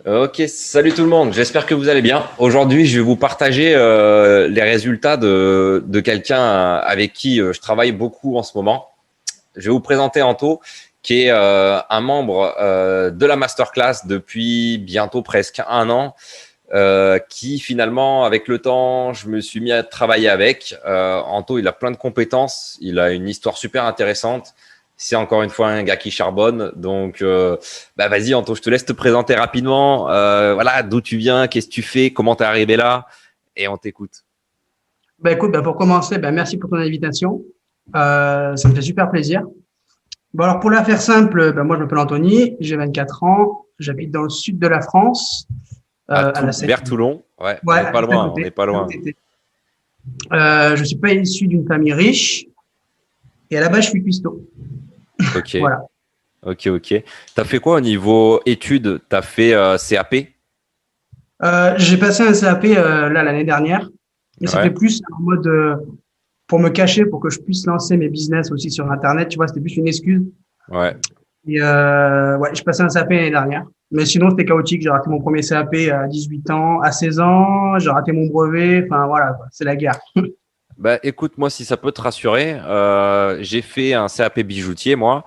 Ok, salut tout le monde, j'espère que vous allez bien. Aujourd'hui, je vais vous partager les résultats de quelqu'un avec qui je travaille beaucoup en ce moment. Je vais vous présenter Anto, qui est un membre de la masterclass depuis bientôt presque un an, qui finalement, avec le temps, je me suis mis à travailler avec. Anto, il a plein de compétences, il a une histoire super intéressante. C'est encore une fois un gars qui charbonne. Donc, vas-y, Anto, je te laisse te présenter rapidement. Voilà, d'où tu viens, qu'est-ce que tu fais, comment t'es arrivé là, et on t'écoute. Écoute, pour commencer, merci pour ton invitation. Ça me fait super plaisir. Bon, alors pour la faire simple, moi je m'appelle Anthony, j'ai 24 ans, j'habite dans le sud de la France, à la Vers Seine. Toulon. Ouais, on Ouais, n'est pas juste à loin, on côté. n'est pas À loin. côté. Je suis pas issu d'une famille riche et à la base je suis cuistot. Ok, Voilà. ok. T'as fait quoi au niveau études? T'as fait CAP? J'ai passé un CAP là l'année dernière, mais c'était Ouais, plus en mode pour me cacher, pour que je puisse lancer mes business aussi sur Internet. Tu vois, c'était plus une excuse. ouais. Et ouais, je passais un CAP l'année dernière. Mais sinon, c'était chaotique. J'ai raté mon premier CAP à 18 ans, à 16 ans. J'ai raté mon brevet. Enfin, voilà, quoi. C'est la guerre. Bah écoute, moi, si ça peut te rassurer, j'ai fait un CAP bijoutier, moi,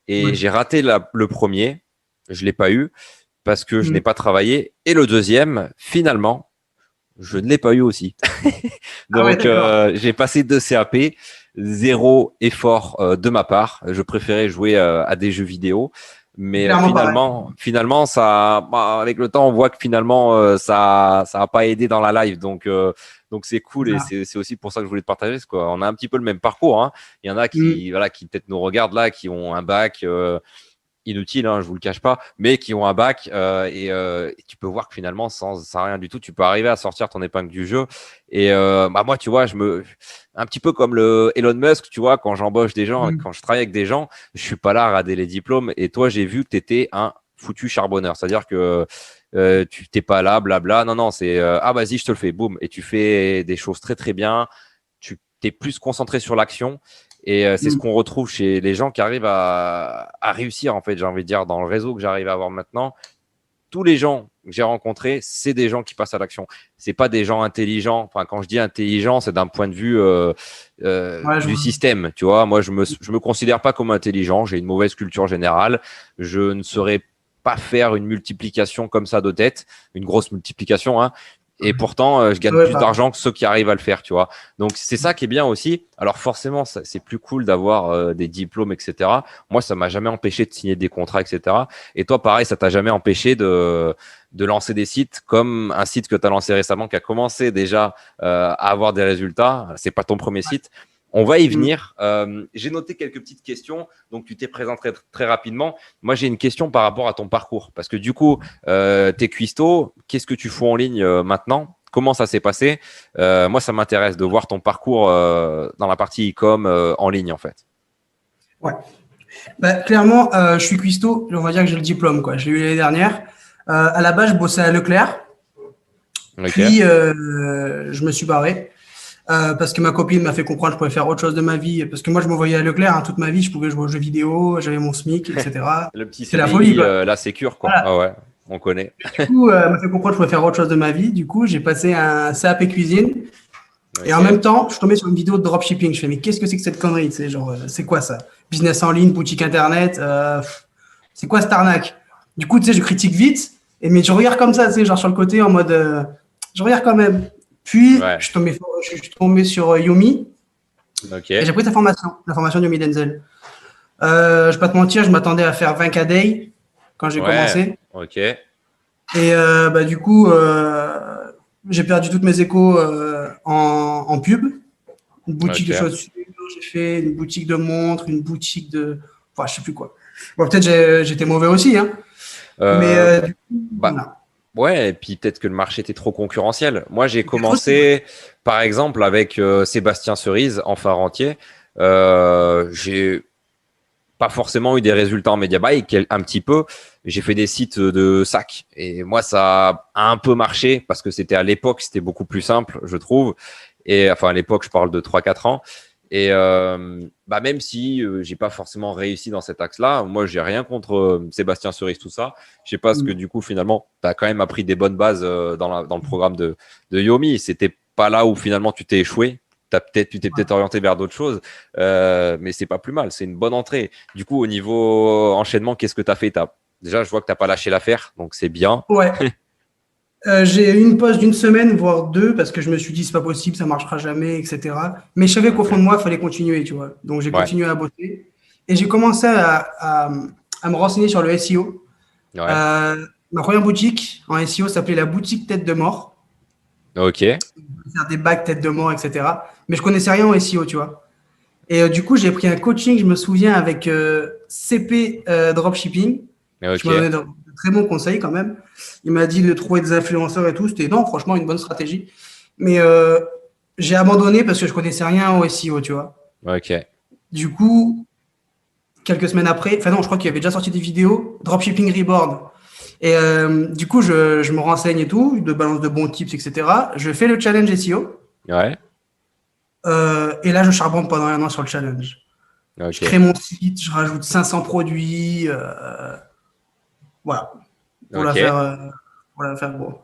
et Ouais. j'ai raté le premier. Je l'ai pas eu parce que je Mm. n'ai pas travaillé. Et le deuxième, finalement, je ne l'ai pas eu aussi. Ah ouais, Donc, d'accord. j'ai passé deux CAP, zéro effort de ma part. Je préférais jouer à des jeux vidéo. C'est Mais clairement pareil. finalement, ça, avec le temps, on voit que finalement, ça a pas aidé dans la live. Donc c'est cool et Voilà. c'est aussi pour ça que je voulais te partager. Quoi. On a un petit peu le même parcours. Hein. Il y en a Mm. qui, voilà, qui peut-être nous regardent là, qui ont un bac. Inutiles, hein, je vous le cache pas, mais qui ont un bac et tu peux voir que finalement, sans rien du tout, tu peux arriver à sortir ton épingle du jeu. Et moi, tu vois, un petit peu comme le Elon Musk, tu vois, quand j'embauche des gens, Mm. quand je travaille avec des gens, je suis pas là à rader les diplômes. Et toi, j'ai vu que tu étais un foutu charbonneur, c'est-à-dire que tu t'es pas là, blabla. Non, non, c'est ah vas-y, je te le fais, boum, et tu fais des choses très très bien. Tu t'es plus concentré sur l'action. Et c'est ce Mm. qu'on retrouve chez les gens qui arrivent à réussir, en fait, j'ai envie de dire, dans le réseau que j'arrive à avoir maintenant. Tous les gens que j'ai rencontrés, c'est des gens qui passent à l'action. C'est pas des gens intelligents. Enfin, quand je dis intelligent, c'est d'un point de vue Ouais, je du vois. système. Tu vois, moi, je me considère pas comme intelligent. J'ai une mauvaise culture générale. Je ne saurais pas faire une multiplication comme ça de tête, une grosse multiplication, hein. Et pourtant, je gagne Ouais, plus pareil. d'argent que ceux qui arrivent à le faire, tu vois. Donc, c'est ça qui est bien aussi. Alors, forcément, c'est plus cool d'avoir des diplômes, etc. Moi, ça m'a jamais empêché de signer des contrats, etc. Et toi, pareil, ça t'a jamais empêché de lancer des sites comme un site que tu as lancé récemment qui a commencé déjà à avoir des résultats. C'est pas ton premier site. On va y Mm. venir. J'ai noté quelques petites questions. Donc, tu t'es présenté très rapidement. Moi, j'ai une question par rapport à ton parcours. Parce que du coup, t'es cuistot. Qu'est-ce que tu fais en ligne maintenant? Comment ça s'est passé? Moi, ça m'intéresse de voir ton parcours dans la partie e-com en ligne, en fait. Ouais. Clairement, je suis cuistot. On va dire que j'ai le diplôme, quoi. Je l'ai eu l'année dernière. À la base, je bossais à Leclerc. Ok. Puis, je me suis barré. Parce que ma copine m'a fait comprendre que je pouvais faire autre chose de ma vie. Parce que moi, je me voyais à Leclerc, hein, toute ma vie, je pouvais jouer aux jeux vidéo, j'avais mon SMIC, etc. Le petit C'était la folie, CDI, quoi. la sécure, quoi. Voilà. Ah ouais, on connaît. Du coup, elle m'a fait comprendre que je pouvais faire autre chose de ma vie. Du coup, j'ai passé un CAP cuisine. Et en même Ok. temps, je suis tombé sur une vidéo de dropshipping. Je fais, mais qu'est-ce que c'est que cette connerie? C'est genre, c'est quoi ça? Business en ligne, boutique internet, c'est quoi cette arnaque? Du coup, tu sais, je critique vite, mais je regarde comme ça, tu sais, genre sur le côté en mode, je regarde quand même. Puis, Ouais. je suis tombé sur Yumi et Ok. j'ai pris la formation de Yumi Denzel. Je vais pas te mentir, je m'attendais à faire 20K day quand j'ai Ouais. commencé. Ok. Et du coup, j'ai perdu toutes mes échos en pub. Une boutique de Ok. chaussures, j'ai fait une boutique de montres, une boutique de. Enfin, je sais plus quoi. Bon, peut-être j'étais mauvais aussi, hein. Mais Euh, du coup, bah, voilà. ouais, et puis peut-être que le marché était trop concurrentiel. Moi, j'ai C'était possible. commencé, par exemple, avec Sébastien Cerise en phare entier. J'ai pas forcément eu des résultats en media buy, un petit peu. J'ai fait des sites de sacs. Et moi, ça a un peu marché parce que c'était à l'époque, c'était beaucoup plus simple, je trouve. Et enfin, à l'époque, je parle de 3 4 ans. Et même si j'ai pas forcément réussi dans cet axe-là, moi j'ai rien contre Sébastien Cerise, tout ça. Je sais pas ce que du coup finalement tu as quand même appris des bonnes bases dans le programme de Yomi. C'était pas là où finalement tu t'es échoué. Tu t'es peut-être orienté vers d'autres choses, mais c'est pas plus mal. C'est une bonne entrée. Du coup, au niveau enchaînement, qu'est-ce que tu as fait? Déjà, je vois que tu n'as pas lâché l'affaire, donc c'est bien. Ouais. J'ai eu une pause d'une semaine, voire deux, parce que je me suis dit, c'est pas possible, ça marchera jamais, etc. Mais je savais qu'au fond de moi, il fallait continuer, tu vois. Donc, j'ai Ouais, continué à bosser. Et j'ai commencé à me renseigner sur le SEO. ouais, Ma première boutique en SEO s'appelait la boutique Tête de Mort. ok, Faire des bacs Tête de Mort, etc. Mais je connaissais rien au SEO, tu vois. Et du coup, j'ai pris un coaching, je me souviens, avec CP Dropshipping, qui m'a ok. donné de très bons conseils quand même. Il m'a dit de trouver des influenceurs et tout. C'était, non, franchement, une bonne stratégie. Mais j'ai abandonné parce que je connaissais rien au SEO, tu vois. Ok. Du coup, quelques semaines après, enfin non, je crois qu'il y avait déjà sorti des vidéos, Dropshipping Reborn. Et du coup, je me renseigne et tout, de balance de bons tips, etc. Je fais le challenge SEO. Ouais. Et là, je charbonne pendant un an sur le challenge. Je crée Ok. mon site, je rajoute 500 produits, voilà, pour la faire, Ok. gros.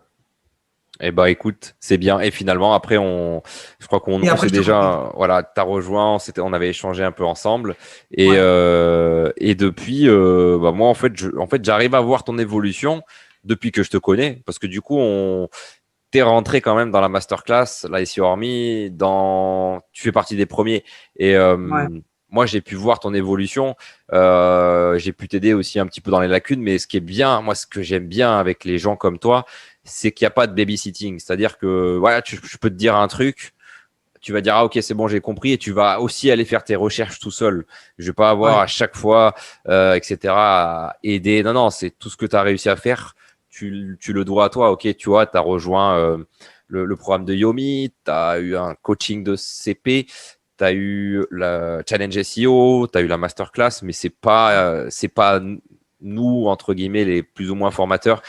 Eh ben, écoute, c'est bien. Et finalement, après, je crois qu'on Et on après, s'est je te rejoins. déjà, voilà, t'as rejoint, on avait échangé un peu ensemble. Ouais, Et depuis, moi, en fait, j'arrive à voir ton évolution depuis que je te connais, parce que du coup, t'es rentré quand même dans la masterclass, la SEO Army, tu fais partie des premiers. Et ouais, moi, j'ai pu voir ton évolution. J'ai pu t'aider aussi un petit peu dans les lacunes. Mais ce qui est bien, moi, ce que j'aime bien avec les gens comme toi, c'est qu'il n'y a pas de babysitting. C'est-à-dire que voilà, je peux te dire un truc, tu vas dire ah ok c'est bon j'ai compris et tu vas aussi aller faire tes recherches tout seul. Je vais pas avoir ouais. à chaque fois etc. à aider. Non non c'est tout ce que tu as réussi à faire. Tu le dois à toi. Ok tu vois tu as rejoint le programme de Yomi, tu as eu un coaching de CP. Tu as eu la challenge SEO, tu as eu la masterclass, mais c'est pas nous entre guillemets les plus ou moins formateurs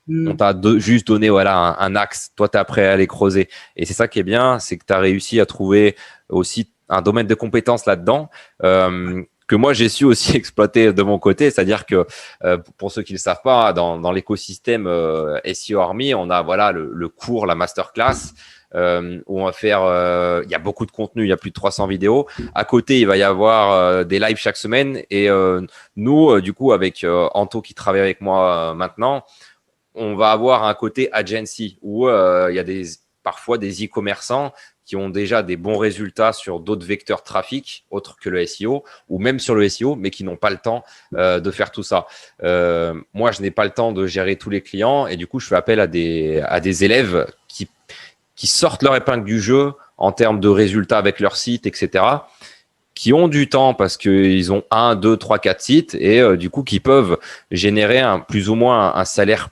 on Hmm. t'a juste donné voilà un axe. Toi, tu es prêt à aller creuser. Et c'est ça qui est bien, c'est que tu as réussi à trouver aussi un domaine de compétences là-dedans. Que moi j'ai su aussi exploiter de mon côté, c'est-à-dire que pour ceux qui ne le savent pas, dans l'écosystème SEO Army, on a voilà le cours, la masterclass, où on va faire, il y a beaucoup de contenu, il y a plus de 300 vidéos. À côté, il va y avoir des lives chaque semaine, et nous, du coup, avec Anto qui travaille avec moi maintenant, on va avoir un côté agency où il y a parfois des e-commerçants qui ont déjà des bons résultats sur d'autres vecteurs trafic autres que le SEO ou même sur le SEO, mais qui n'ont pas le temps de faire tout ça. Moi, je n'ai pas le temps de gérer tous les clients et du coup, je fais appel à des élèves qui sortent leur épingle du jeu en termes de résultats avec leur site, etc., qui ont du temps parce qu'ils ont 1, 2, 3, 4 sites et du coup, qui peuvent générer plus ou moins un salaire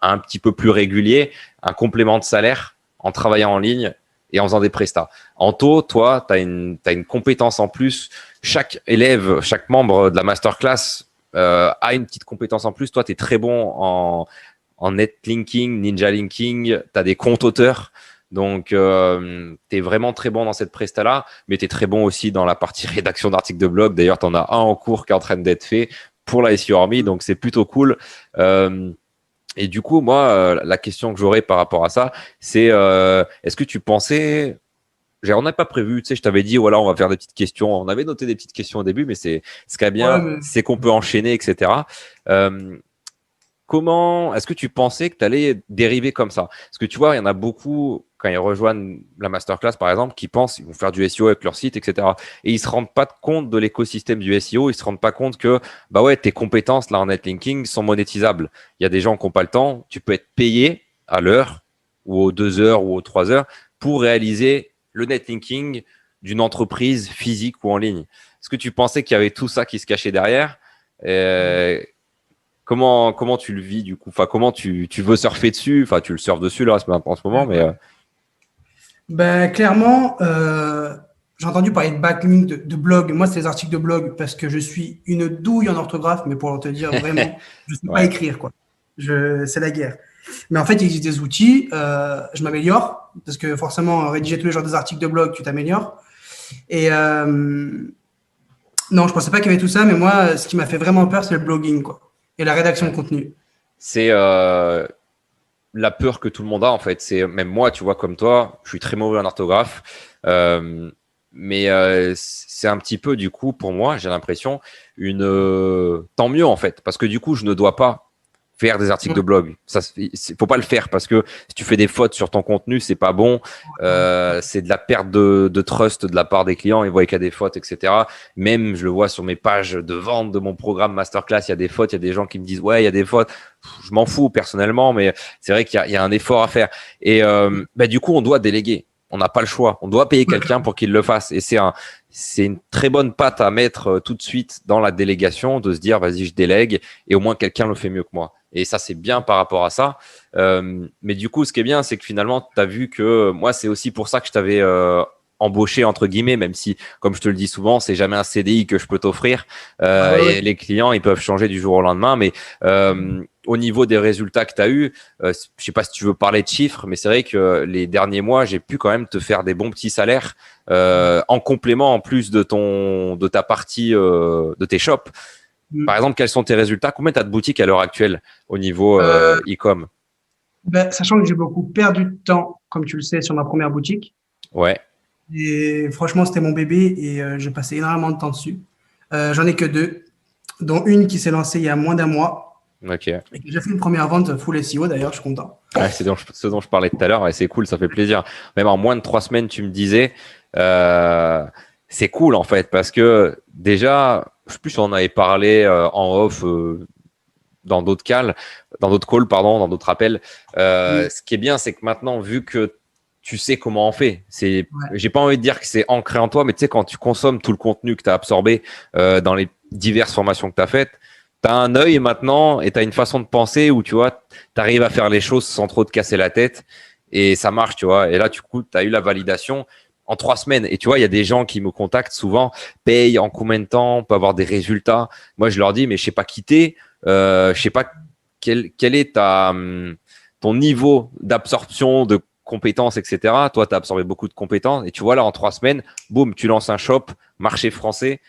un petit peu plus régulier, un complément de salaire en travaillant en ligne et en faisant des prestats. Anto, toi, tu as une compétence en plus. Chaque élève, chaque membre de la masterclass a une petite compétence en plus. Toi, tu es très bon en netlinking, ninja linking, tu as des comptes auteurs. Donc, tu es vraiment très bon dans cette presta-là, mais tu es très bon aussi dans la partie rédaction d'articles de blog. D'ailleurs, tu en as un en cours qui est en train d'être fait pour la SEO Army, donc c'est plutôt cool. Et du coup, moi, la question que j'aurais par rapport à ça, c'est est-ce que tu pensais, on n'a pas prévu, tu sais, je t'avais dit, voilà, on va faire des petites questions. On avait noté des petites questions au début, mais ce qui est Ouais, bien, mais c'est qu'on peut enchaîner, etc. Euh, est-ce que tu pensais que tu allais dériver comme ça? Parce que tu vois, il y en a beaucoup, quand ils rejoignent la masterclass, par exemple, qui pensent qu'ils vont faire du SEO avec leur site, etc. Et ils se rendent pas compte de l'écosystème du SEO, ils se rendent pas compte que, bah ouais, tes compétences là en netlinking sont monétisables. Il y a des gens qui n'ont pas le temps, tu peux être payé à l'heure, ou aux 2 heures, ou aux 3 heures, pour réaliser le netlinking d'une entreprise physique ou en ligne. Est-ce que tu pensais qu'il y avait tout ça qui se cachait derrière? Euh, comment tu le vis du coup? Enfin, comment tu veux surfer dessus? Enfin, tu le surfes dessus là en ce moment, mais ben, clairement, j'ai entendu parler de backlink, de blog. Moi, c'est les articles de blog parce que je suis une douille en orthographe, mais pour te dire vraiment, je ne sais pas ouais, écrire, quoi. C'est la guerre. Mais en fait, il existe des outils. Je m'améliore parce que forcément, rédiger tous les jours des articles de blog, tu t'améliores. Et non, je pensais pas qu'il y avait tout ça, mais moi, ce qui m'a fait vraiment peur, c'est le blogging, quoi, et la rédaction de contenu. C'est la peur que tout le monde a en fait. C'est même moi, tu vois, comme toi, je suis très mauvais en orthographe, mais c'est un petit peu du coup pour moi, j'ai l'impression une tant mieux en fait, parce que du coup, je ne dois pas faire des articles de blog. Ça, faut pas le faire parce que si tu fais des fautes sur ton contenu, c'est pas bon. C'est de la perte de trust de la part des clients. Ils voient qu'il y a des fautes, etc. Même, je le vois sur mes pages de vente de mon programme Masterclass, il y a des fautes. Il y a des gens qui me disent, ouais, il y a des fautes. Je m'en fous personnellement, mais c'est vrai qu'il y a un effort à faire. Et du coup, on doit déléguer. On n'a pas le choix. On doit payer quelqu'un pour qu'il le fasse. Et c'est une très bonne patte à mettre tout de suite dans la délégation, de se dire, vas-y, je délègue et au moins quelqu'un le fait mieux que moi. Et ça, c'est bien par rapport à ça. Mais du coup, ce qui est bien, c'est que finalement, tu as vu que moi, c'est aussi pour ça que je t'avais embauché, entre guillemets, même si, comme je te le dis souvent, c'est jamais un CDI que je peux t'offrir. Et les clients, ils peuvent changer du jour au lendemain. Mais au niveau des résultats que tu as eu, je sais pas si tu veux parler de chiffres, mais c'est vrai que les derniers mois, j'ai pu quand même te faire des bons petits salaires en complément, en plus de ta partie, de tes shops. Par exemple, quels sont tes résultats? Combien tu as de boutiques à l'heure actuelle au niveau e-com? Sachant que j'ai beaucoup perdu de temps, comme tu le sais, sur ma première boutique. Ouais. Et franchement, c'était mon bébé et j'ai passé énormément de temps dessus. J'en ai que 2, dont une qui s'est lancée il y a moins d'un mois. Ok. Et j'ai fait une première vente full SEO d'ailleurs, je suis content. Ouais, c'est ce dont je parlais tout à l'heure et c'est cool, ça fait plaisir. Même en moins de 3 semaines, tu me disais, c'est cool en fait parce que déjà, je sais plus si on en avait parlé en off dans d'autres calls, dans d'autres appels. Ce qui est bien, c'est que maintenant, vu que tu sais comment on fait, j'ai pas envie de dire que c'est ancré en toi, mais tu sais, quand tu consommes tout le contenu que tu as absorbé dans les diverses formations que tu as faites, tu as un œil maintenant et tu as une façon de penser où tu vois, tu arrives à faire les choses sans trop te casser la tête et ça marche, tu vois. Et là, du coup, tu as eu la validation en 3 semaines. Et tu vois, il y a des gens qui me contactent souvent, paye en combien de temps, on peut avoir des résultats. Moi, je leur dis, mais je sais pas quitter, je sais pas quel est ton niveau d'absorption de compétences, etc. Toi, tu as absorbé beaucoup de compétences et tu vois là, en 3 semaines, boum, tu lances un shop, marché français,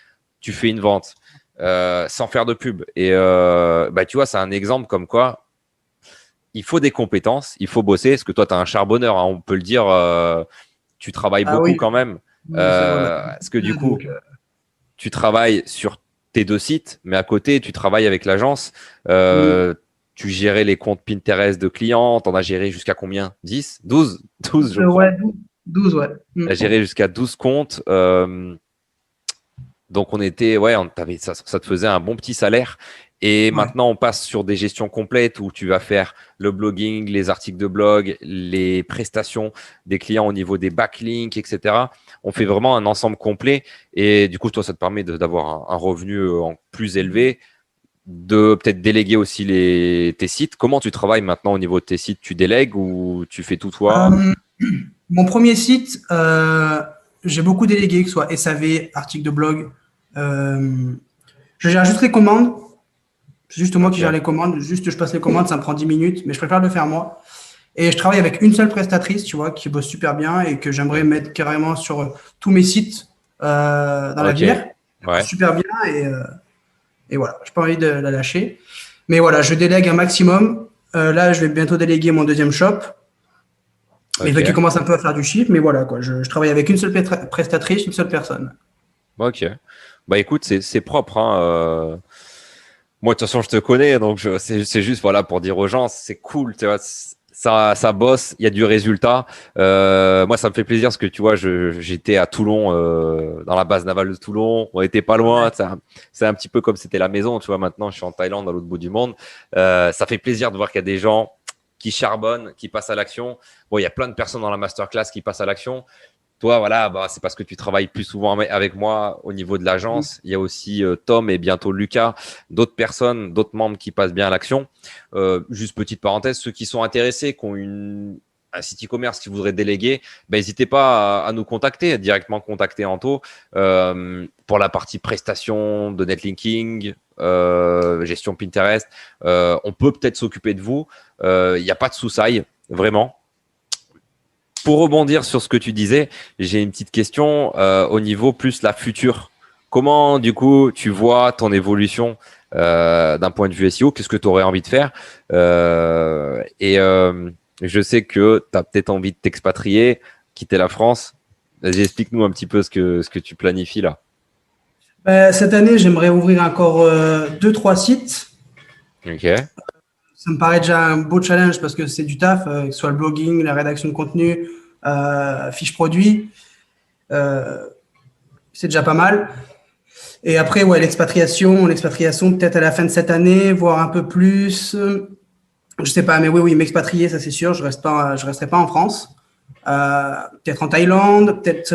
tu fais une vente sans faire de pub. Et tu vois, c'est un exemple comme quoi il faut des compétences, il faut bosser. Parce que toi, tu as un charbonneur, hein, on peut le dire, tu travailles beaucoup quand même. C'est vrai. Parce que du coup, tu travailles sur tes 2 sites, mais à côté, tu travailles avec l'agence. Tu gérais les comptes Pinterest de clients. Tu en as géré jusqu'à combien? 10? 12, je crois. Ouais, 12, ouais. Tu as géré jusqu'à 12 comptes. Donc, ça te faisait un bon petit salaire. Et maintenant, on passe sur des gestions complètes où tu vas faire le blogging, les articles de blog, les prestations des clients au niveau des backlinks, etc. On fait vraiment un ensemble complet. Et du coup, toi, ça te permet d'avoir un revenu plus élevé, de peut-être déléguer aussi tes sites. Comment tu travailles maintenant au niveau de tes sites? Tu délègues ou tu fais tout toi? Mon premier site, j'ai beaucoup délégué, que ce soit SAV, articles de blog. Je gère juste les commandes. C'est juste moi qui gère les commandes. Juste, je passe les commandes, ça me prend 10 minutes, mais je préfère le faire moi. Et je travaille avec une seule prestatrice, tu vois, qui bosse super bien et que j'aimerais mettre carrément sur tous mes sites dans l'avenir. Elle bosse super bien et voilà, je n'ai pas envie de la lâcher. Mais voilà, je délègue un maximum. Là, je vais bientôt déléguer mon deuxième shop. Mais il faut qu'il commence un peu à faire du chiffre. Mais voilà, quoi, je travaille avec une seule prestatrice, une seule personne. Ok. Bah écoute, c'est propre, hein. Moi, de toute façon, je te connais, donc c'est juste voilà pour dire aux gens, c'est cool, tu vois, ça bosse, il y a du résultat. Moi, ça me fait plaisir parce que tu vois, j'étais à Toulon, dans la base navale de Toulon, on était pas loin. C'est un petit peu comme c'était la maison, tu vois. Maintenant, je suis en Thaïlande, à l'autre bout du monde. Ça fait plaisir de voir qu'il y a des gens qui charbonnent, qui passent à l'action. Bon, il y a plein de personnes dans la masterclass qui passent à l'action. Toi, voilà, c'est parce que tu travailles plus souvent avec moi au niveau de l'agence. Il y a aussi Tom et bientôt Lucas, d'autres personnes, d'autres membres qui passent bien à l'action. Juste petite parenthèse, ceux qui sont intéressés, qui ont un site e-commerce qui voudraient déléguer, n'hésitez pas à nous contacter, à directement contacter Anto pour la partie prestation de netlinking, gestion Pinterest. On peut peut-être s'occuper de vous. Il n'y a pas de sous-saille, vraiment. Pour rebondir sur ce que tu disais, j'ai une petite question au niveau plus la future. Comment, du coup, tu vois ton évolution d'un point de vue SEO? Qu'est-ce que tu aurais envie de faire? Je sais que tu as peut-être envie de t'expatrier, quitter la France. Vas-y, explique-nous un petit peu ce que tu planifies là. Cette année, j'aimerais ouvrir encore 2-3 sites. Ok, Ça me paraît déjà un beau challenge parce que c'est du taf, que ce soit le blogging, la rédaction de contenu, fiches produits. Euh, c'est déjà pas mal. Et après, ouais, l'expatriation peut-être à la fin de cette année, voire un peu plus. Je sais pas, mais oui, m'expatrier, ça c'est sûr. Je resterai pas en France. Peut-être en Thaïlande, peut-être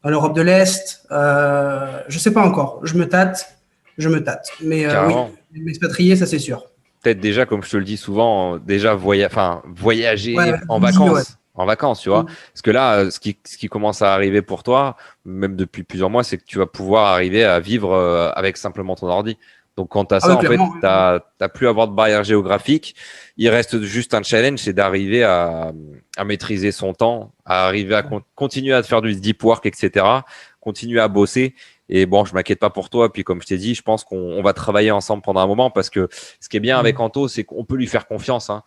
dans l'Europe de l'Est. Je sais pas encore. Je me tâte. Mais oui, carrément. m'expatrier, ça c'est sûr. Peut-être déjà, comme je te le dis souvent, déjà Ouais, voyager en easy, ouais. vacances. En vacances, tu vois. Parce que là, ce qui commence à arriver pour toi, même depuis plusieurs mois, c'est que tu vas pouvoir arriver à vivre avec simplement ton ordi. Donc, quand tu as Ah ça, oui, en fait, clairement. tu n'as plus à avoir de barrière géographique. Il reste juste un challenge, c'est d'arriver à maîtriser son temps, à arriver à continuer à faire du deep work, etc. Continuer à bosser. Et bon, je m'inquiète pas pour toi. Puis comme je t'ai dit, je pense qu'on va travailler ensemble pendant un moment parce que ce qui est bien avec Anto, c'est qu'on peut lui faire confiance, hein.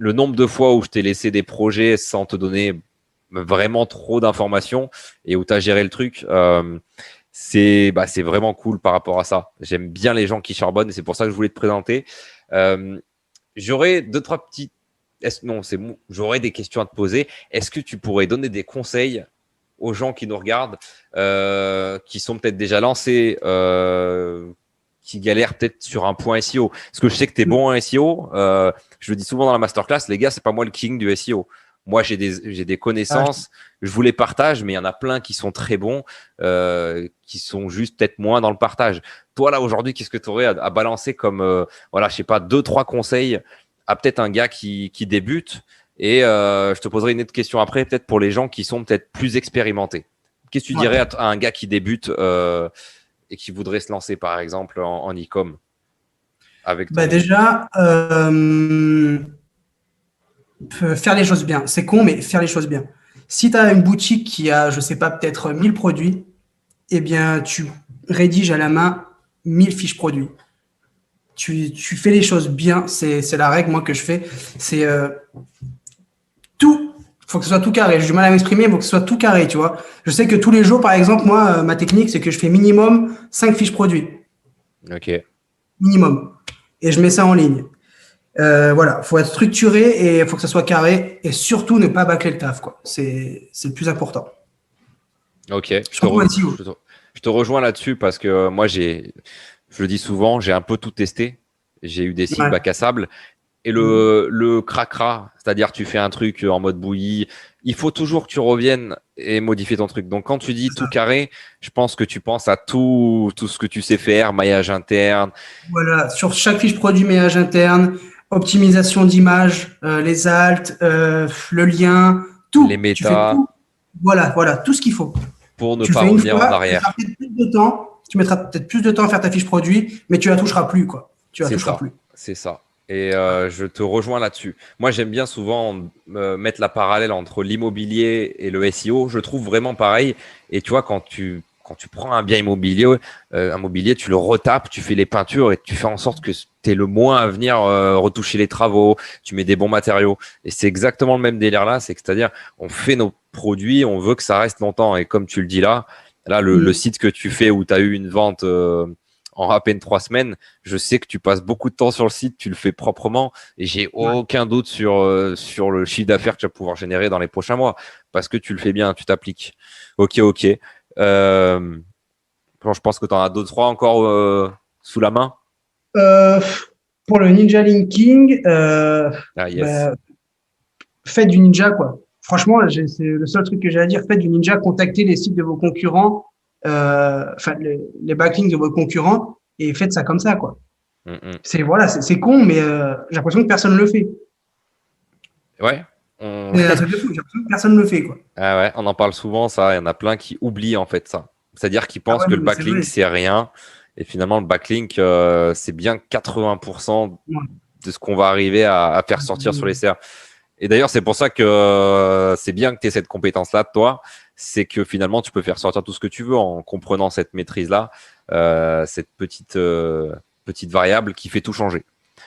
Le nombre de fois où je t'ai laissé des projets sans te donner vraiment trop d'informations et où tu as géré le truc, c'est vraiment cool par rapport à ça. J'aime bien les gens qui charbonnent et c'est pour ça que je voulais te présenter. Euh, J'aurais deux, trois petites. Non, c'est bon. J'aurais des questions à te poser. Est-ce que tu pourrais donner des conseils aux gens qui nous regardent, qui sont peut-être déjà lancés, qui galèrent peut-être sur un point SEO? Parce que je sais que tu es bon en SEO. Je le dis souvent dans la masterclass, les gars, c'est pas moi le king du SEO. Moi, j'ai des Ah, connaissances, je vous les partage, mais il y en a plein qui sont très bons, qui sont juste peut-être moins dans le partage. Toi, là, aujourd'hui, qu'est-ce que tu aurais à balancer comme, voilà, je sais pas, deux, trois conseils à peut-être un gars qui débute? Et je te poserai une autre question après, peut-être pour les gens qui sont peut-être plus expérimentés. Qu'est-ce que tu dirais ouais. à un gars qui débute et qui voudrait se lancer, par exemple, en e-com avec ton outil? Déjà, faire les choses bien. C'est con, mais faire les choses bien. Si tu as une boutique qui a, je sais pas, peut-être 1000 produits, eh bien, tu rédiges à la main 1000 fiches produits. Tu fais les choses bien. C'est la règle, moi, que je fais. C'est tout. Il faut que ce soit tout carré. J'ai du mal à m'exprimer, il faut que ce soit tout carré, tu vois. Je sais que tous les jours, par exemple, moi, ma technique, c'est que je fais minimum 5 fiches produits. Ok, Minimum. Et je mets ça en ligne. Voilà, faut être structuré et il faut que ça soit carré et surtout ne pas bâcler le taf, quoi. C'est le plus important. ok. Surtout SEO. Je te rejoins là-dessus parce que moi, je le dis souvent, j'ai un peu tout testé. J'ai eu des sites Ouais. bac à sable. Et Mhm. le cracra, c'est-à-dire tu fais un truc en mode bouillie, il faut toujours que tu reviennes et modifier ton truc. Donc quand tu dis C'est tout ça. carré, je pense que tu penses à tout ce que tu sais faire, maillage interne, Voilà, sur chaque fiche produit, maillage interne, optimisation d'image, les alts, le lien, les tout. Tu fais méta, tout. Voilà, tout ce qu'il faut. pour ne Tu le pas fais une revenir en fois, tu mettras arrière. peut-être plus de temps. Tu mettras peut-être plus de temps à faire ta fiche produit, mais tu la toucheras plus, quoi. Tu la C'est toucheras ça, plus. c'est ça. Et je te rejoins là-dessus. Moi, j'aime bien souvent mettre la parallèle entre l'immobilier et le SEO. Je trouve vraiment pareil. Et tu vois, quand tu prends un bien immobilier, un mobilier, tu le retapes, tu fais les peintures et tu fais en sorte que tu es le moins à venir retoucher les travaux, tu mets des bons matériaux. Et c'est exactement le même délire là, c'est-à-dire on fait nos produits, on veut que ça reste longtemps. Et comme tu le dis là, le Mm. site que tu fais où tu as eu une vente en à peine 3 semaines, je sais que tu passes beaucoup de temps sur le site, tu le fais proprement et j'ai Ouais. aucun doute sur le chiffre d'affaires que tu vas pouvoir générer dans les prochains mois parce que tu le fais bien, tu t'appliques. Ok, ok. Euh, bon, je pense que tu en as deux, trois encore sous la main. Euh, pour le Ninja Linking, Ah, yes. bah, faites du ninja, quoi. Franchement, c'est le seul truc que j'ai à dire. Faites du ninja, contactez les sites de vos concurrents, enfin, les backlinks de vos concurrents et faites ça comme ça, quoi. Mm, mm. Voilà, c'est con, mais j'ai l'impression que personne ne le fait. Ouais. C'est un truc de fou, j'ai l'impression que personne ne le fait, quoi. Ah ouais, on en parle souvent, ça. Il y en a plein qui oublient en fait ça. C'est-à-dire qu'ils Ah pensent ouais, que non, le mais c'est backlink, vrai. c'est rien. Et finalement, le backlink, c'est bien 80% Ouais. de ce qu'on va arriver à faire sortir sur les serveurs. Et d'ailleurs, c'est pour ça que c'est bien que tu aies cette compétence-là de toi. C'est que finalement, tu peux faire sortir tout ce que tu veux en comprenant cette maîtrise-là, cette petite variable qui fait tout changer.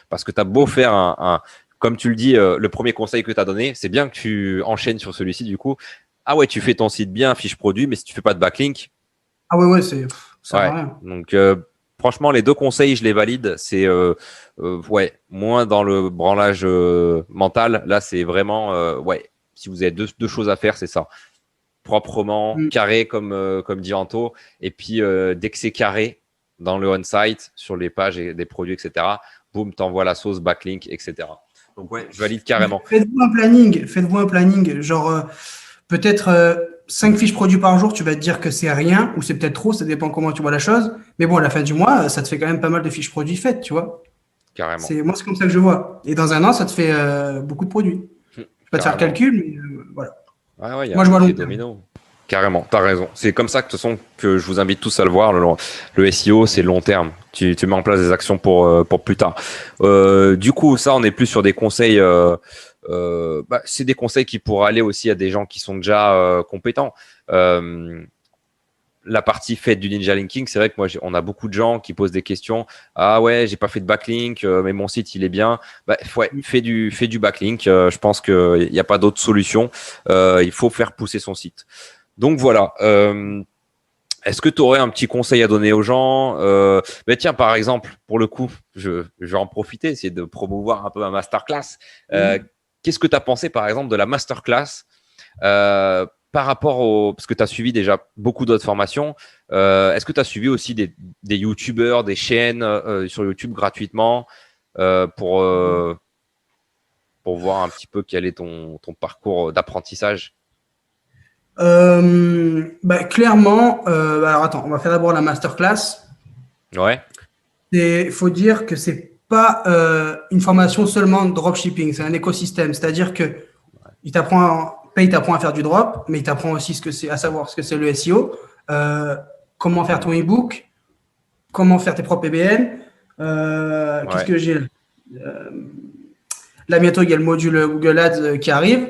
Parce que tu as beau faire comme tu le dis, le premier conseil que tu as donné, c'est bien que tu enchaînes sur celui-ci du coup. Ah ouais, tu fais ton site bien, fiche produit, mais si tu fais pas de backlink. Ah ouais, ça sert Ouais. à rien. Donc, franchement, les deux conseils, je les valide. C'est ouais, moins dans le branlage mental. Là, c'est vraiment ouais. Si vous avez deux choses à faire, c'est ça. Proprement, carré comme dit Anto. Et puis, dès que c'est carré dans le on-site, sur les pages et des produits, etc., boum, t'envoies la sauce, backlink, etc. Donc, ouais, je valide carrément. Faites-vous un planning. Genre, peut-être 5 fiches produits par jour, tu vas te dire que c'est rien, ou c'est peut-être trop, ça dépend comment tu vois la chose. Mais bon, à la fin du mois, ça te fait quand même pas mal de fiches produits faites, tu vois. Carrément. Moi, c'est comme ça que je vois. Et dans un an, ça te fait beaucoup de produits. Je vais pas te faire le calcul, mais voilà. Ouais, il y a Moi, un je vois long effet terme. domino. Carrément, tu as raison. C'est comme ça que, de toute façon, que je vous invite tous à le voir. Le SEO, c'est long terme. Tu mets en place des actions pour plus tard. Du coup, ça, on est plus sur des conseils. C'est des conseils qui pourraient aller aussi à des gens qui sont déjà compétents. La partie faite du ninja linking, c'est vrai que moi, on a beaucoup de gens qui posent des questions. Ah ouais, j'ai pas fait de backlink, mais mon site il est bien. Ouais, fais du backlink. Je pense qu'il n'y a pas d'autre solution. Il faut faire pousser son site. Donc voilà. Est-ce que tu aurais un petit conseil à donner aux gens tiens, par exemple, pour le coup, je vais en profiter, essayer de promouvoir un peu ma masterclass. Qu'est-ce que tu as pensé, par exemple, de la masterclass par rapport parce que tu as suivi déjà beaucoup d'autres formations, est-ce que tu as suivi aussi des youtubeurs, des chaînes sur YouTube gratuitement pour voir un petit peu quel est ton parcours d'apprentissage? Clairement, alors attends, on va faire d'abord la masterclass. Ouais. Il faut dire que c'est pas une formation seulement de dropshipping, c'est un écosystème. C'est-à-dire que Pay t'apprend à faire du drop, mais il t'apprend aussi à savoir ce que c'est le SEO, comment faire ton ebook, comment faire tes propres PBN. Qu'est-ce que j'ai là, bientôt, il y a le module Google Ads qui arrive.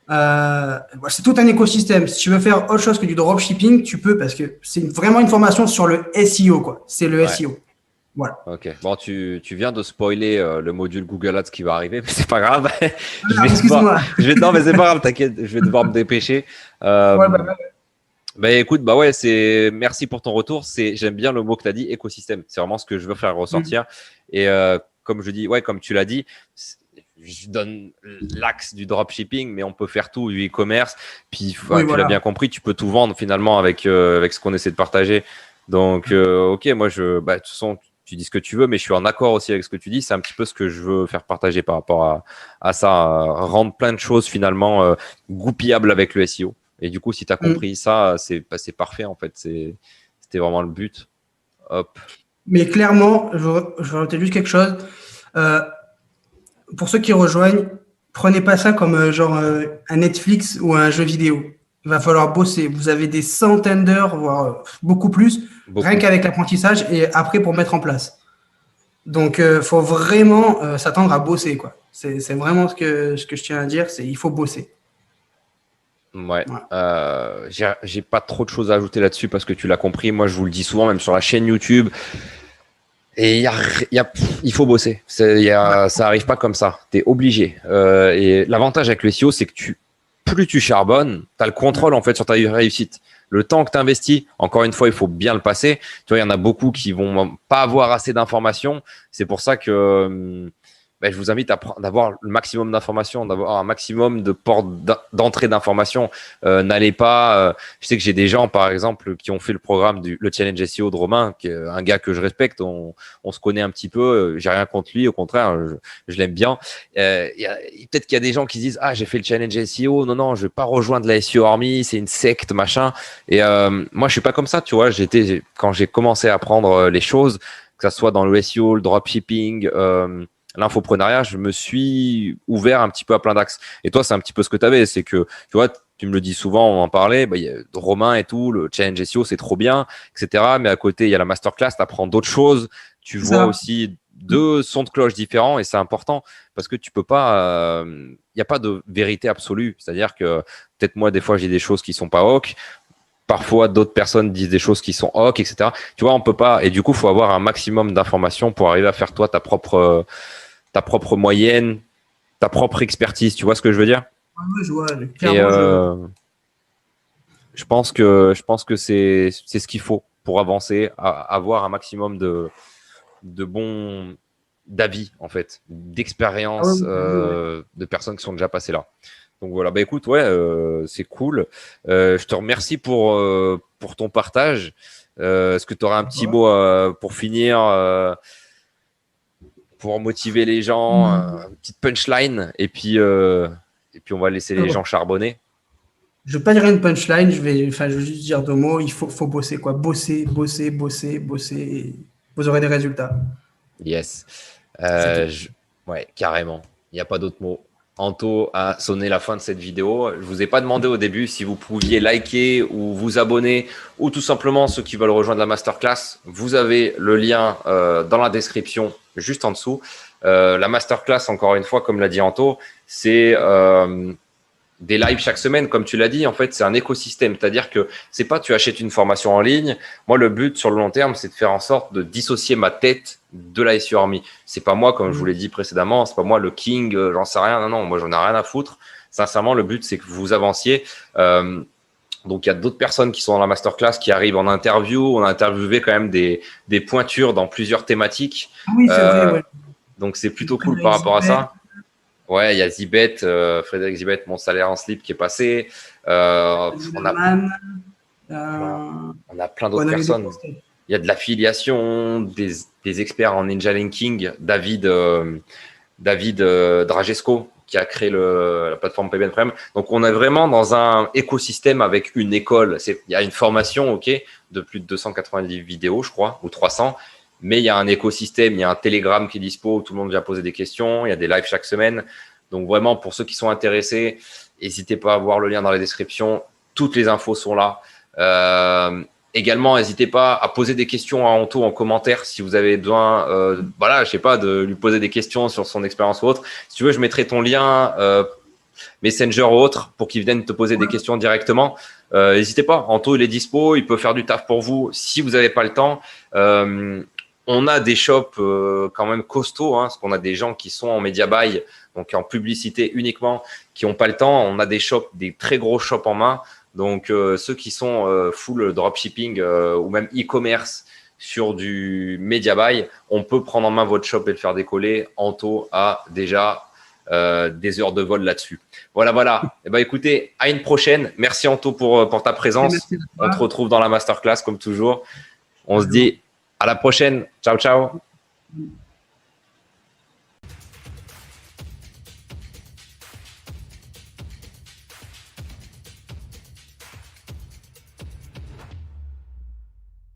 C'est tout un écosystème. Si tu veux faire autre chose que du dropshipping, tu peux parce que c'est vraiment une formation sur le SEO, quoi. C'est le SEO. Voilà. Ok. Bon, tu viens de spoiler le module Google Ads qui va arriver, mais c'est pas grave. Excuse-moi. Non, mais c'est pas grave, t'inquiète, je vais devoir me dépêcher. Écoute, merci pour ton retour. J'aime bien le mot que tu as dit, écosystème. C'est vraiment ce que je veux faire ressortir. Et comme je dis, comme tu l'as dit, je donne l'axe du dropshipping, mais on peut faire tout, du e-commerce. Puis, tu l'as bien compris, tu peux tout vendre finalement avec ce qu'on essaie de partager. Donc, ok, moi, de toute façon, tu dis ce que tu veux, mais je suis en accord aussi avec ce que tu dis. C'est un petit peu ce que je veux faire partager par rapport à ça, rendre plein de choses finalement goupillables avec le SEO. Et du coup, si tu as compris ça, c'est parfait en fait. C'était vraiment le but. Hop. Mais clairement, je vais rajouter juste quelque chose. Pour ceux qui rejoignent, prenez pas ça comme un Netflix ou un jeu vidéo. Il va falloir bosser. Vous avez des centaines d'heures, voire beaucoup plus, rien qu'avec l'apprentissage et après pour mettre en place. Donc, il faut vraiment s'attendre à bosser, quoi. C'est vraiment ce que je tiens à dire, il faut bosser. Ouais. J'ai pas trop de choses à ajouter là-dessus parce que tu l'as compris. Moi, je vous le dis souvent, même sur la chaîne YouTube. Et il faut bosser. Ça arrive pas comme ça. Tu es obligé. Et l'avantage avec le SEO, c'est que plus tu charbonnes, tu as le contrôle en fait sur ta réussite. Le temps que tu investis, encore une fois, il faut bien le passer. Tu vois, il y en a beaucoup qui vont pas avoir assez d'informations. C'est pour ça que je vous invite d'avoir le maximum d'informations, d'avoir un maximum de portes d'entrée d'informations. N'allez pas. Je sais que j'ai des gens, par exemple, qui ont fait le programme le challenge SEO de Romain, qui est un gars que je respecte. On se connaît un petit peu. J'ai rien contre lui, au contraire, je l'aime bien. Peut-être qu'il y a des gens qui se disent j'ai fait le challenge SEO. Non, je vais pas rejoindre la SEO Army. C'est une secte, machin. Et moi, je suis pas comme ça. Tu vois, quand j'ai commencé à apprendre les choses, que ça soit dans le SEO, le dropshipping. L'infoprenariat, je me suis ouvert un petit peu à plein d'axes. Et toi, c'est un petit peu ce que tu avais. C'est que, tu vois, tu me le dis souvent, on en parlait, il y a Romain et tout, le challenge SEO, c'est trop bien, etc. Mais à côté, il y a la masterclass, tu apprends d'autres choses. Tu vois aussi deux sons de cloche différents et c'est important parce que tu peux pas. Il n'y a pas de vérité absolue. C'est-à-dire que peut-être moi, des fois, j'ai des choses qui sont pas ok. Parfois, d'autres personnes disent des choses qui sont ok, etc. Tu vois, on peut pas. Et du coup, il faut avoir un maximum d'informations pour arriver à faire toi ta propre moyenne, ta propre expertise. Tu vois ce que je veux dire? Ouais, je vois, Et clairement, je pense que c'est ce qu'il faut pour avancer, avoir un maximum de bons d'avis en fait, ah ouais, d'expériences ouais. de personnes qui sont déjà passées là. Donc voilà, bah écoute, ouais, c'est cool. Je te remercie pour ton partage. Est-ce que tu auras un petit mot pour finir, pour motiver les gens, une petite punchline, et puis on va laisser les gens charbonner. Je vais pas dire une punchline, je vais juste dire deux mots. Faut bosser, quoi. Bosser, bosser, bosser, bosser. Et vous aurez des résultats. Yes. C'est tout. Ouais, carrément. Il n'y a pas d'autre mot. Anto a sonné la fin de cette vidéo. Je vous ai pas demandé au début si vous pouviez liker ou vous abonner ou tout simplement ceux qui veulent rejoindre la masterclass. Vous avez le lien dans la description juste en dessous. La masterclass, encore une fois, comme l'a dit Anto, c'est des lives chaque semaine, comme tu l'as dit, en fait, c'est un écosystème. C'est-à-dire que c'est pas tu achètes une formation en ligne. Moi, le but sur le long terme, c'est de faire en sorte de dissocier ma tête de la SEO Army. C'est pas moi, comme je vous l'ai dit précédemment, c'est pas moi le king, j'en sais rien. Non, non, moi, j'en ai rien à foutre. Sincèrement, le but, c'est que vous avanciez. Donc, il y a d'autres personnes qui sont dans la masterclass qui arrivent en interview. On a interviewé quand même des pointures dans plusieurs thématiques. Oui, c'est vrai, ouais. Donc, c'est plutôt cool par rapport à ça. Ouais, il y a Zibet, Frédéric Zibet, mon salaire en slip qui est passé. On a plein d'autres personnes. Il y a de l'affiliation, des experts en Ninja Linking, David Dragesco qui a créé la plateforme PBN Prem. Donc, on est vraiment dans un écosystème avec une école. Il y a une formation, ok, de plus de 290 vidéos, je crois, ou 300. Mais il y a un écosystème, il y a un Telegram qui est dispo, où tout le monde vient poser des questions, il y a des lives chaque semaine. Donc vraiment, pour ceux qui sont intéressés, n'hésitez pas à voir le lien dans la description. Toutes les infos sont là. Également, n'hésitez pas à poser des questions à Anto en commentaire si vous avez besoin, voilà, je sais pas, de lui poser des questions sur son expérience ou autre. Si tu veux, je mettrai ton lien Messenger ou autre pour qu'il vienne te poser des questions directement. N'hésitez pas, Anto, il est dispo, il peut faire du taf pour vous si vous n'avez pas le temps. On a des shops quand même costauds, hein, parce qu'on a des gens qui sont en media buy, donc en publicité uniquement, qui n'ont pas le temps. On a des shops, des très gros shops en main. Donc, ceux qui sont full dropshipping ou même e-commerce sur du media buy, on peut prendre en main votre shop et le faire décoller. Anto a déjà des heures de vol là-dessus. Voilà, voilà. Et ben, écoutez, à une prochaine. Merci Anto pour ta présence. On te retrouve dans la masterclass comme toujours. On se dit à la prochaine. Ciao, ciao.